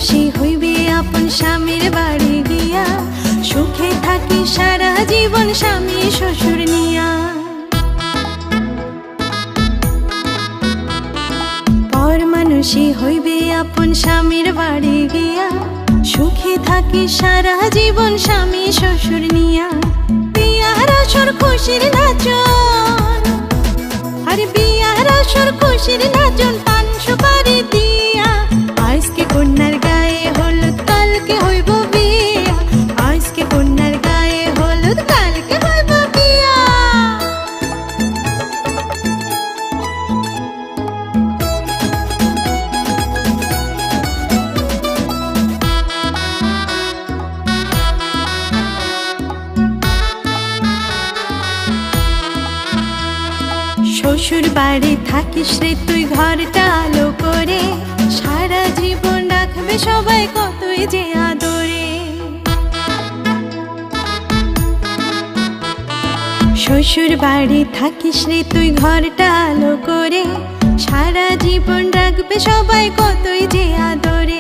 মানুষই হইবে আপন স্বামীর বাড়ি গিয়া, সুখে থাকি সারা জীবন স্বামী শ্বশুর নিয়া। পর মানুষই হইবে আপন স্বামীর বাড়ি গিয়া, সুখে থাকি সারা জীবন স্বামী শ্বশুর নিয়া। বিয়ার আসর খুশির নাচন, আরে বিয়ার আসর খুশির নাচন, পান সুপারি দিয়া। আজকে কন্যার গায়ে হলুদ, কালকে হইব বিয়া। আজকে কন্যার গায়ে হলুদ, কালকে হইব বিয়া। শ্বশুর বাড়ি থাকিস রে তুই ঘরটা আলো করে, সারা জীবন রাখবে সবাই কতই যে আদরে। শ্বশুর বাড়ি থাকিস রে তুই ঘরটা আলো করে, সারা জীবন রাখবে সবাই কতই যে আদরে।